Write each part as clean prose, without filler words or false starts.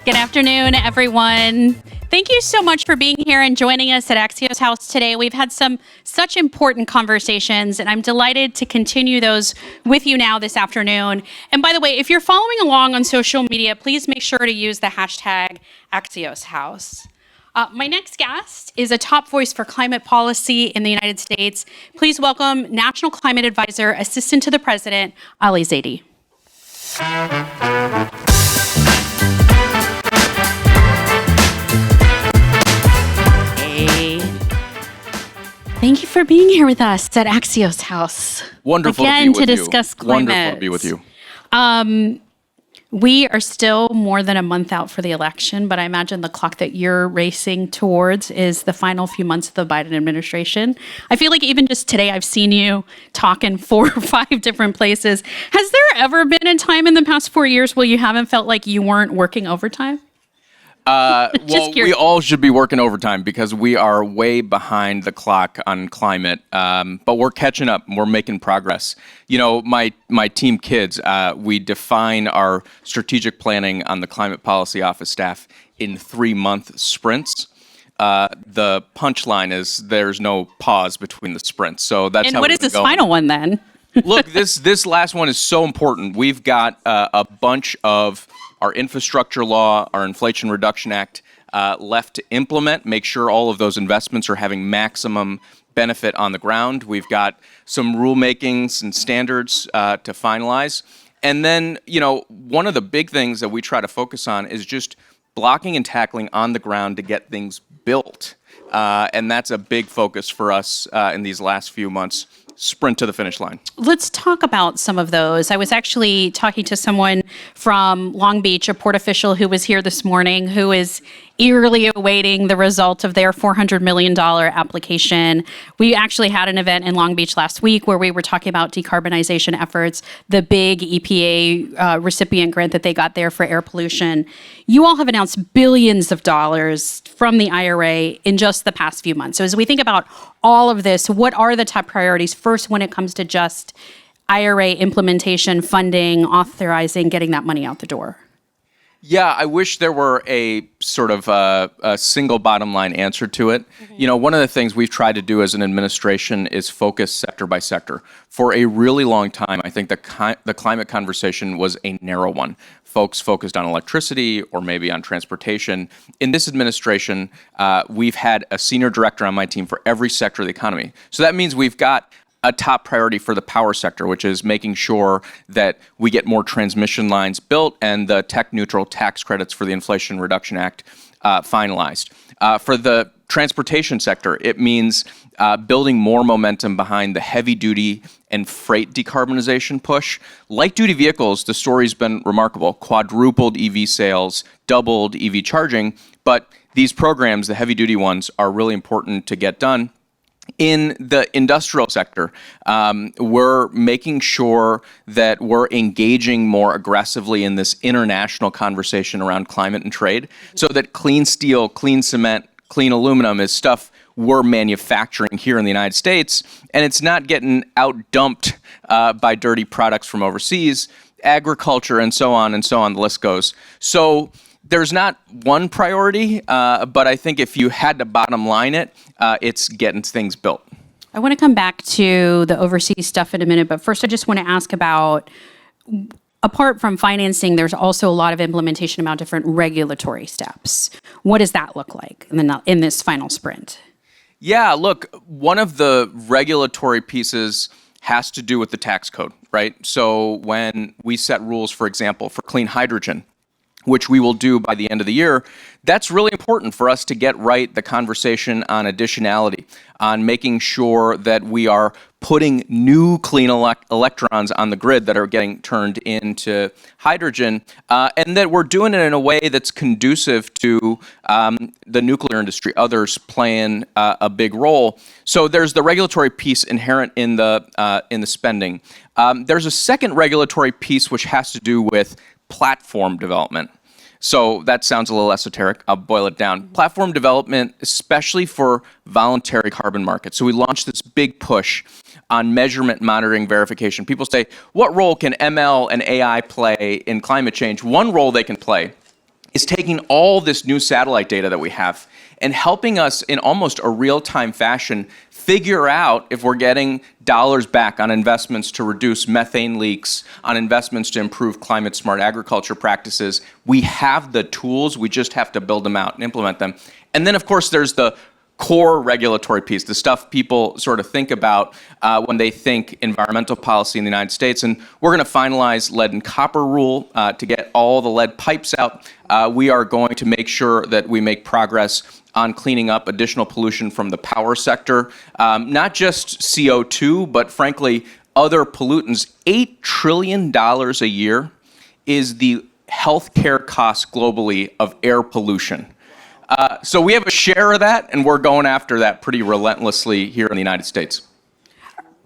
Good afternoon, everyone. Thank you so much for being here and joining us at Axios House today. We've had such important conversations, and I'm delighted to continue those with you now this afternoon. And by the way, if you're following along on social media, please make sure to use the hashtag Axios House. My next guest is a top voice for climate policy in the United States. Please welcome National Climate Advisor, Assistant to the President, Ali Zaidi. Thank you for being here with us at Axios House. Wonderful again, to be with to you. Discuss climate. Wonderful to be with you. We are still more than a month out for the election, but I imagine the clock that you're racing towards is the final few months of the Biden administration. I feel like even just today, I've seen you talk in 4 or 5 different places. Has there ever been a time in the past 4 years where you haven't felt like you weren't working overtime? Well, we all should be working overtime because we are way behind the clock on climate, but we're catching up and we're making progress. You know, my team kids, we define our strategic planning on the Climate Policy Office staff in 3-month sprints. The punchline is there's no pause between the sprints. So that's and how what is this final one then? Look, this last one is so important. We've got a bunch of our infrastructure law, our Inflation Reduction Act left to implement, make sure all of those investments are having maximum benefit on the ground. We've got some rulemakings and standards to finalize. And then, you know, one of the big things that we try to focus on is just blocking and tackling on the ground to get things built. And that's a big focus for us in these last few months. Sprint to the finish line. Let's talk about some of those. I was actually talking to someone from Long Beach, a port official who was here this morning, who is eagerly awaiting the result of their $400 million application. We actually had an event in Long Beach last week where we were talking about decarbonization efforts, the big EPA recipient grant that they got there for air pollution. You all have announced billions of dollars from the IRA in just the past few months. So as we think about all of this, what are the top priorities first when it comes to just IRA implementation, funding, authorizing, getting that money out the door? Yeah, I wish there were a sort of a single bottom line answer to it. Mm-hmm. You know, one of the things we've tried to do as an administration is focus sector by sector. For a really long time, I think the climate conversation was a narrow one. Folks focused on electricity or maybe on transportation. In this administration, we've had a senior director on my team for every sector of the economy. So that means we've got a top priority for the power sector, which is making sure that we get more transmission lines built and the tech-neutral tax credits for the Inflation Reduction Act finalized. For the transportation sector, it means building more momentum behind the heavy-duty and freight decarbonization push. Light-duty vehicles, the story's been remarkable. Quadrupled EV sales, doubled EV charging, but these programs, the heavy-duty ones, are really important to get done. In the industrial sector, we're making sure that we're engaging more aggressively in this international conversation around climate and trade so that clean steel, clean cement, clean aluminum is stuff we're manufacturing here in the United States, and it's not getting out-dumped by dirty products from overseas, agriculture, and so on, the list goes. So there's not one priority, but I think if you had to bottom line it, it's getting things built. I want to come back to the overseas stuff in a minute, but first I just want to ask about, apart from financing, there's also a lot of implementation about different regulatory steps. What does that look like in this final sprint? Yeah, look, one of the regulatory pieces has to do with the tax code, right? So when we set rules, for example, for clean hydrogen, which we will do by the end of the year, that's really important for us to get right the conversation on additionality, on making sure that we are putting new clean electrons on the grid that are getting turned into hydrogen, and that we're doing it in a way that's conducive to the nuclear industry, others playing a big role. So there's the regulatory piece inherent in the spending. There's a second regulatory piece which has to do with platform development. So that sounds a little esoteric. I'll boil it down. Platform development, especially for voluntary carbon markets. So we launched this big push on measurement, monitoring, verification. People say, what role can ML and AI play in climate change? One role they can play is taking all this new satellite data that we have and helping us in almost a real-time fashion figure out if we're getting dollars back on investments to reduce methane leaks, on investments to improve climate-smart agriculture practices. We have the tools, we just have to build them out and implement them. And then, of course, there's the core regulatory piece, the stuff people sort of think about when they think environmental policy in the United States. And we're going to finalize lead and copper rule to get all the lead pipes out. We are going to make sure that we make progress on cleaning up additional pollution from the power sector, not just CO2, but frankly, other pollutants. $8 trillion a year is the healthcare cost globally of air pollution. So we have a share of that, and we're going after that pretty relentlessly here in the United States.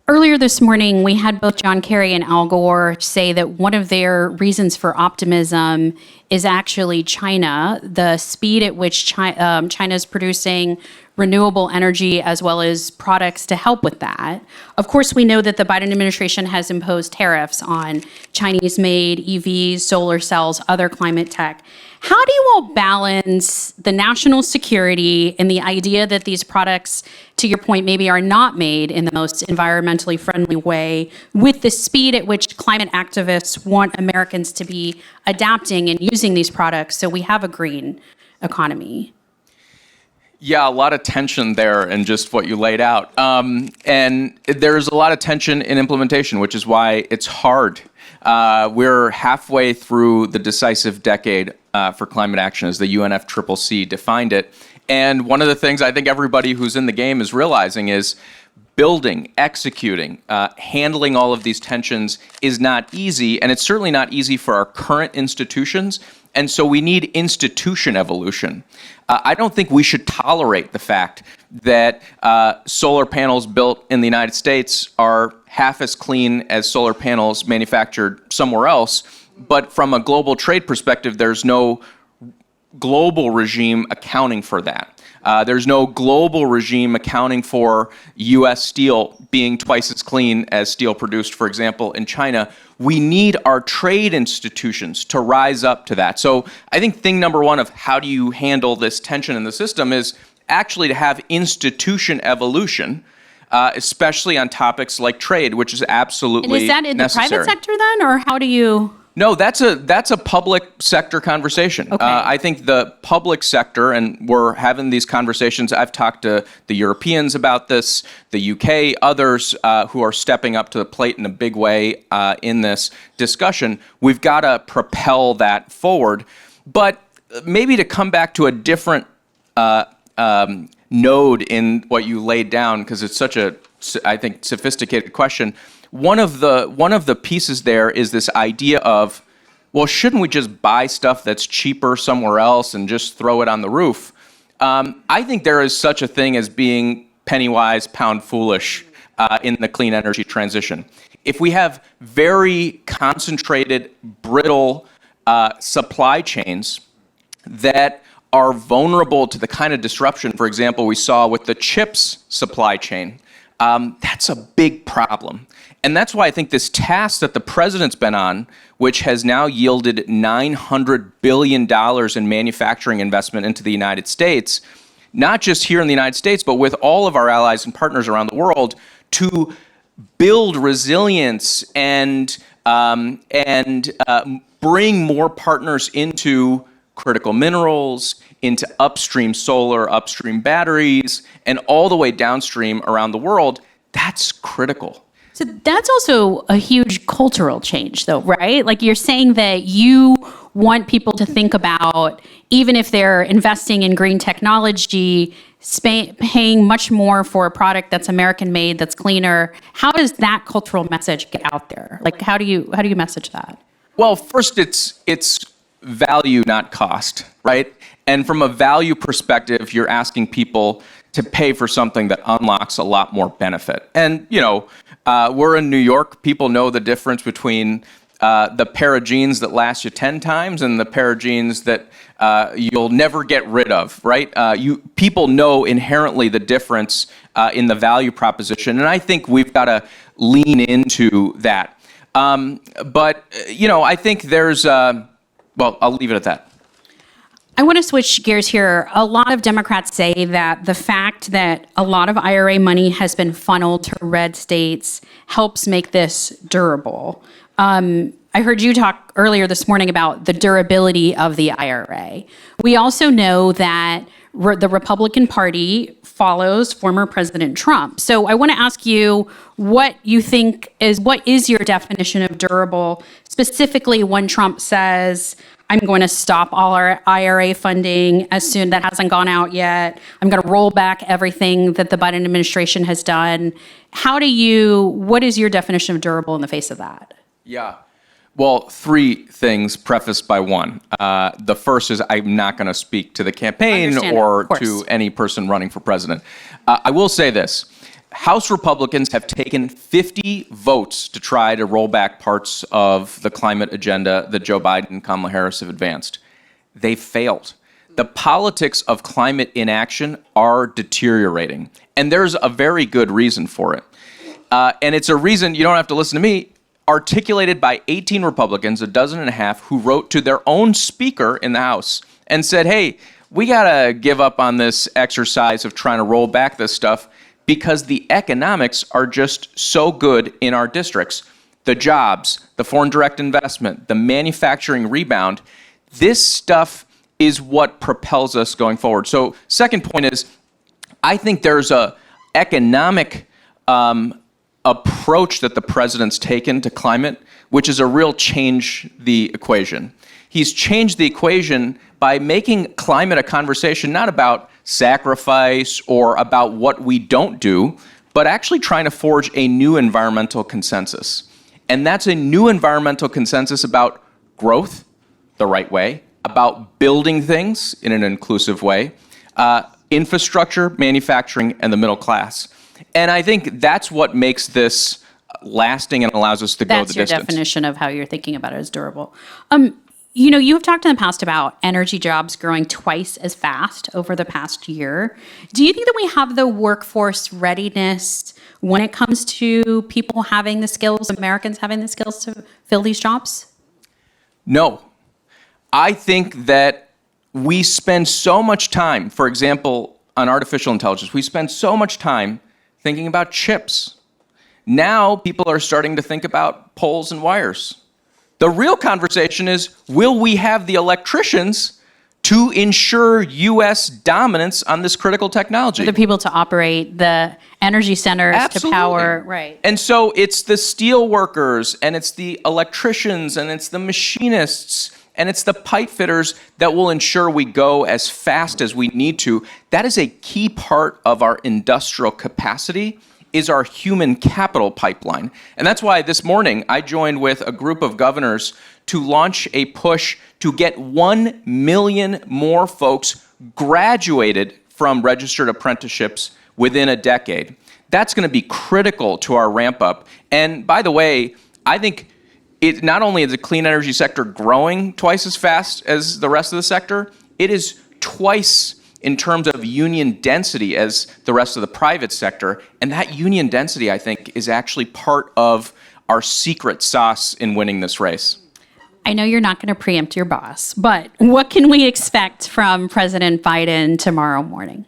Earlier this morning, we had both John Kerry and Al Gore say that one of their reasons for optimism is actually China, the speed at which China is producing renewable energy as well as products to help with that. Of course, we know that the Biden administration has imposed tariffs on Chinese-made EVs, solar cells, other climate tech. How do you all balance the national security and the idea that these products, to your point, maybe are not made in the most environmentally friendly way with the speed at which climate activists want Americans to be adapting and using these products so we have a green economy? Yeah, a lot of tension there in just what you laid out. And there's a lot of tension in implementation, which is why it's hard. We're halfway through the decisive decade for climate action, as the UNFCCC defined it. And one of the things I think everybody who's in the game is realizing is building, executing, handling all of these tensions is not easy, and it's certainly not easy for our current institutions. And so we need institution evolution. I don't think we should tolerate the fact that solar panels built in the United States are half as clean as solar panels manufactured somewhere else. But from a global trade perspective, there's no global regime accounting for that. There's no global regime accounting for U.S. steel being twice as clean as steel produced, for example, in China. We need our trade institutions to rise up to that. So I think thing number one of how do you handle this tension in the system is actually to have institution evolution, especially on topics like trade, which is absolutely necessary. And is that in the private sector then, or how do you? No, that's a public sector conversation. Okay. I think the public sector, and we're having these conversations. I've talked to the Europeans about this, the UK, others who are stepping up to the plate in a big way in this discussion. We've got to propel that forward. But maybe to come back to a different node in what you laid down, because it's such a, I think, sophisticated question. One of the pieces there is this idea of, well, shouldn't we just buy stuff that's cheaper somewhere else and just throw it on the roof? I think there is such a thing as being penny wise, pound foolish in the clean energy transition. If we have very concentrated, brittle supply chains that are vulnerable to the kind of disruption, for example, we saw with the chips supply chain, that's a big problem. And that's why I think this task that the president's been on, which has now yielded $900 billion in manufacturing investment into the United States, not just here in the United States, but with all of our allies and partners around the world, to build resilience and bring more partners into critical minerals, into upstream solar, upstream batteries, and all the way downstream around the world. That's critical. So that's also a huge cultural change, though, right? Like you're saying that you want people to think about, even if they're investing in green technology, paying much more for a product that's American made, that's cleaner. How does that cultural message get out there? Like, how do you message that? Well, first, it's value, not cost, right? And from a value perspective, you're asking people to pay for something that unlocks a lot more benefit. And, you know, we're in New York. People know the difference between the pair of jeans that last you 10 times and the pair of jeans that you'll never get rid of, right? People know inherently the difference in the value proposition. And I think we've got to lean into that. But, you know, I think there's, well, I'll leave it at that. I want to switch gears here. A lot of Democrats say that the fact that a lot of IRA money has been funneled to red states helps make this durable. I heard you talk earlier this morning about the durability of the IRA. We also know that the Republican Party follows former President Trump. So I want to ask you what is your definition of durable, specifically when Trump says, I'm going to stop all our IRA funding as soon that hasn't gone out yet. I'm going to roll back everything that the Biden administration has done. What is your definition of durable in the face of that? Yeah. Well, three things prefaced by one. The first is I'm not going to speak to the campaign or to any person running for president. I will say this. House Republicans have taken 50 votes to try to roll back parts of the climate agenda that Joe Biden and Kamala Harris have advanced. They failed. The politics of climate inaction are deteriorating, and there's a very good reason for it. And it's a reason, you don't have to listen to me, articulated by 18 Republicans, a dozen and a half, who wrote to their own speaker in the House and said, hey, we got to give up on this exercise of trying to roll back this stuff because the economics are just so good in our districts. The jobs, the foreign direct investment, the manufacturing rebound, this stuff is what propels us going forward. So second point is, I think there's a economic approach that the president's taken to climate, which is a real change the equation. He's changed the equation by making climate a conversation not about sacrifice or about what we don't do, but actually trying to forge a new environmental consensus. And that's a new environmental consensus about growth the right way, about building things in an inclusive way, infrastructure, manufacturing, and the middle class. And I think that's what makes this lasting and allows us to go the distance. That's your definition of how you're thinking about it as durable. You have talked in the past about energy jobs growing twice as fast over the past year. Do you think that we have the workforce readiness when it comes to people having the skills, Americans having the skills to fill these jobs? No. I think that we spend so much time, for example, on artificial intelligence, we spend so much time thinking about chips. Now people are starting to think about poles and wires. The real conversation is, will we have the electricians to ensure U.S. dominance on this critical technology? For the people to operate the energy centers, Absolutely. To power, right. And so it's the steel workers, and it's the electricians, and it's the machinists, and it's the pipe fitters that will ensure we go as fast as we need to. That is a key part of our industrial capacity, is our human capital pipeline. And that's why this morning I joined with a group of governors to launch a push to get 1 million more folks graduated from registered apprenticeships within a decade. That's going to be critical to our ramp up. And by the way, I think it not only is the clean energy sector growing twice as fast as the rest of the sector, it is twice in terms of union density as the rest of the private sector. And that union density, I think, is actually part of our secret sauce in winning this race. I know you're not going to preempt your boss, but what can we expect from President Biden tomorrow morning?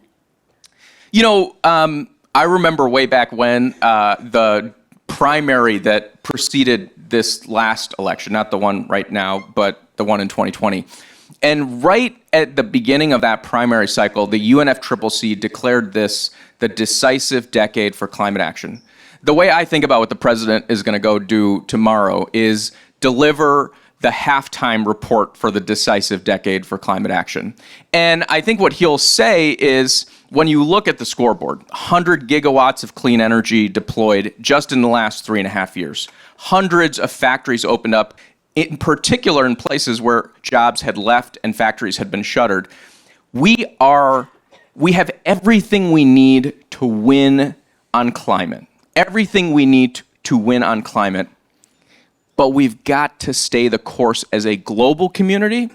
You know, I remember way back when the primary that preceded this last election, not the one right now, but the one in 2020. And right at the beginning of that primary cycle, the UNFCCC declared this the decisive decade for climate action. The way I think about what the president is going to go do tomorrow is deliver the halftime report for the decisive decade for climate action. And I think what he'll say is, when you look at the scoreboard, 100 gigawatts of clean energy deployed just in the last 3.5 years, hundreds of factories opened up, in particular in places where jobs had left and factories had been shuttered. We have everything we need to win on climate. Everything we need to win on climate. But we've got to stay the course as a global community.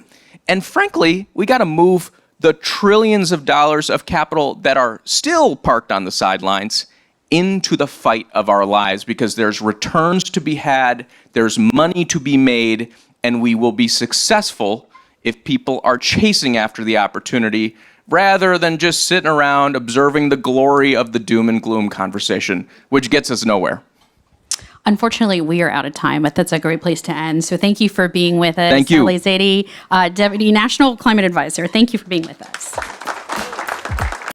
And frankly, we got to move the trillions of dollars of capital that are still parked on the sidelines into the fight of our lives, because there's returns to be had, there's money to be made, and we will be successful if people are chasing after the opportunity rather than just sitting around observing the glory of the doom and gloom conversation, which gets us nowhere. Unfortunately, we are out of time, but that's a great place to end. So thank you for being with us. Thank you. Ali Zaidi, Deputy National Climate Advisor. Thank you for being with us.